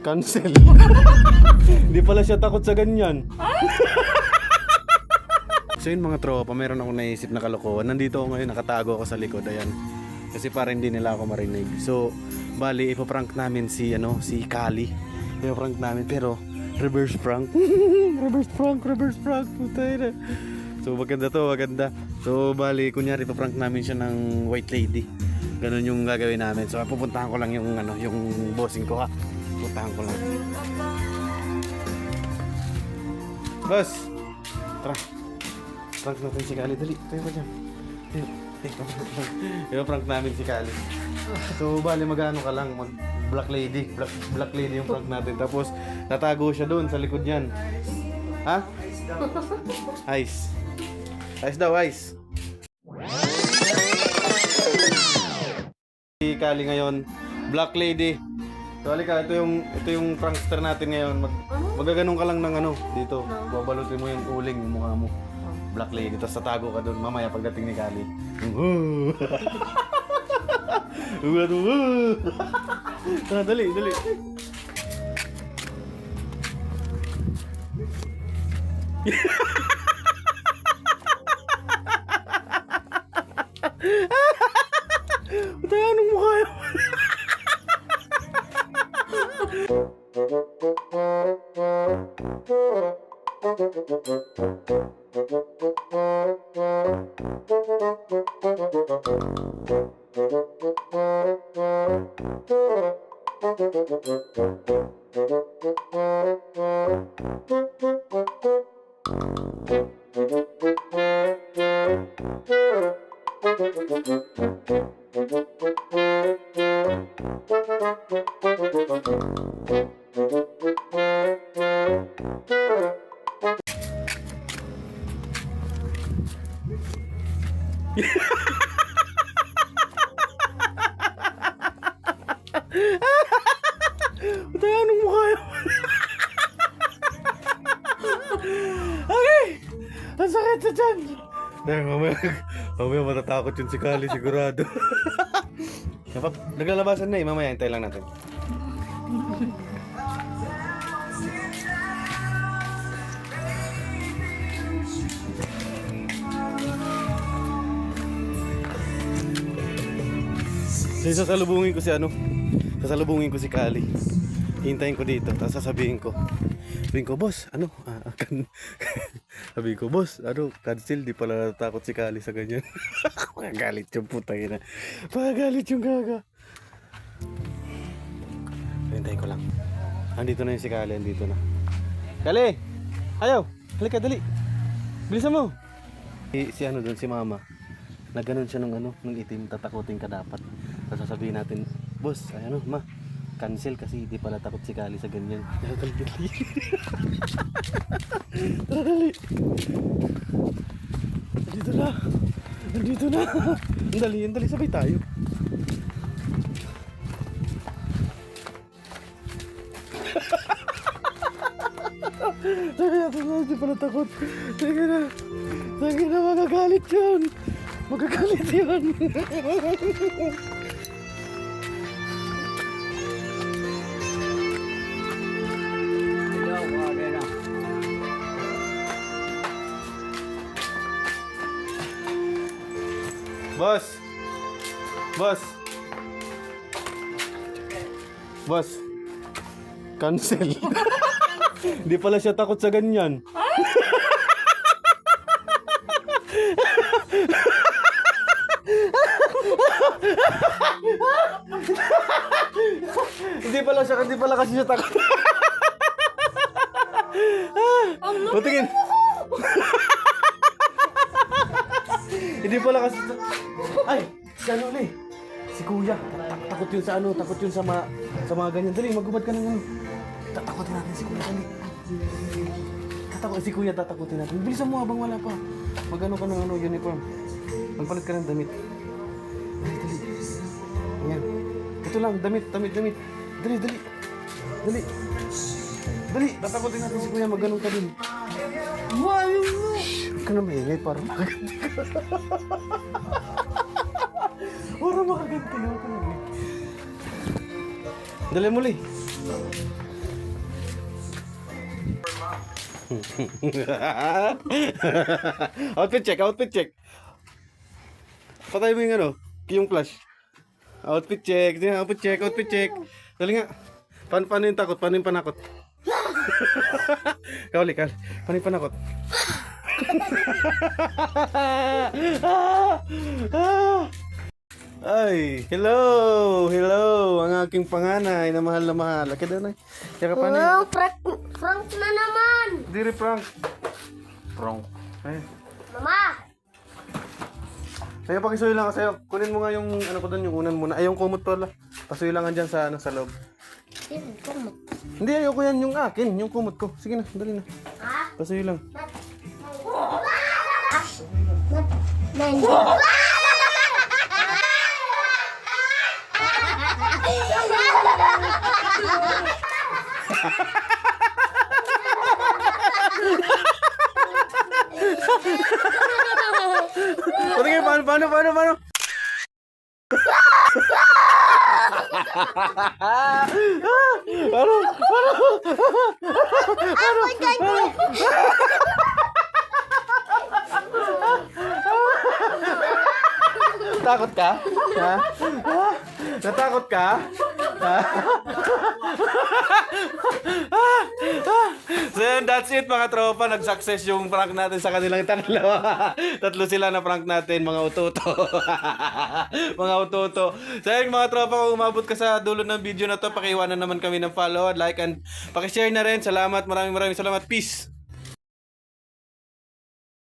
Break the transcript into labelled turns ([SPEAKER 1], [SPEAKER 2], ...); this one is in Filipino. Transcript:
[SPEAKER 1] Cancel. Hindi pala siya takot sa ganyan. So yun mga tropa, meron akong naisip na kalokohan. Nandito ako ngayon, nakatago ako sa likod, ayan. Kasi para hindi nila ako marinig. So, bali, ipaprank namin si Kali. Ipaprank namin, pero reverse prank. reverse prank. Putay na. So, maganda to, maganda. So, bali, kunyari, ipaprank namin siya ng white lady. Ganun yung gagawin namin. So, pupuntahan ko lang yung bossing ko ha. Puntahan ko lang. Boss! Tara. Prank natin si Kali. Dali, tayo pa dyan. Ipaprank namin si Kali. So, bali, mag-ano ka lang. Black lady. Black lady yung prank natin. Tapos, natago siya doon sa likod niyan. Ha? Ice. Ice daw, ice. Si Kali ngayon, Black Lady. So halika, ito yung prankster natin ngayon. Magaganong ka lang ng dito. Babalutin mo yung uling, yung mukha mo. Black Lady, tapos tatago ka doon mamaya pagdating ni Kali. Tara, dali. Patay, anong mukha yun? Patay, anong mukha yun? Okay! Ang sakit sa tiyan! Mamaya matatakot yun si Kali, sigurado. Naglalabasan na mamaya hintay lang natin. So, sasalubungin ko si Kali. Hintayin ko dito, tapos sasabihin ko, boss, sabihin ko, boss, cancel, di pala natatakot si Kali sa ganyan. Pagagalit yung putay na. Pagagalit yung gaga. Hintayin ko lang. Andito na yung si Kali, andito na. Kali! Ayaw! Halika, dali! Bilisan mo! Si mama. Na ganun siya nung itim, tatakutin ka dapat. Tapos sasabihin natin, boss, ma, cancel kasi di pala takot si Kali sa ganyan. Dali. Tara, dali. Nandito na. Andali, sabay tayo. Sabi natin na, di pala takot. Sige na, magagalit yun. Boss, cancel. Hindi pala siya takot sa ganyan. Hindi pala kasi siya takot. Patingin. Hindi pala kasi ay, si si kuya, takot yun sa mga ganyan. Dali, magubad ka ng tatakotin natin si kuya, dali. Si kuya tatakotin natin. Bilisan mo habang wala pa. Magano ka ng uniform. Magpalit ka ng damit. Dali. Ayan. Ito lang, damit. Dali, tatakotin natin si kuya, maganon ka din. Wow! Huwag ka na maingay para makaganti ka. Para makaganti ka. Dali muli. Outfit check, outfit check. Patay mo yung ano, yung flash. Outfit check, outfit check, outfit check. Dali nga. Paano yung takot? Paano yung panakot? Kali. Paano yung panakot? Ay, hello, ang aking panganay na mahal na mahal. Laki daw na. Kaya ka paano?
[SPEAKER 2] Wow, Frank na naman.
[SPEAKER 1] Diri prank. Prank. Ay.
[SPEAKER 2] Mama.
[SPEAKER 1] Sa'yo, pakisuyo lang sa'yo. Kunin mo nga yung ano ko doon, yung unan muna. Ay, yung kumot pala. Pasuyo lang dyan sa, sa loob. Hindi, ayoko yan yung akin. Yung kumot ko. Sige na, dali na.
[SPEAKER 2] Ha?
[SPEAKER 1] Pasuyo lang. Patingin, paano? Takot ka? Ha? Natakot ka? Ha? So yun, that's it mga tropa. Nag-success yung prank natin sa kanilang tatlo. Tatlo sila na prank natin, mga ututo. Mga ututo. So yun mga tropa, kung umabot ka sa dulo ng video na to, pakiiwanan naman kami ng follow, like, and pakishare na rin. Salamat, maraming salamat. Peace!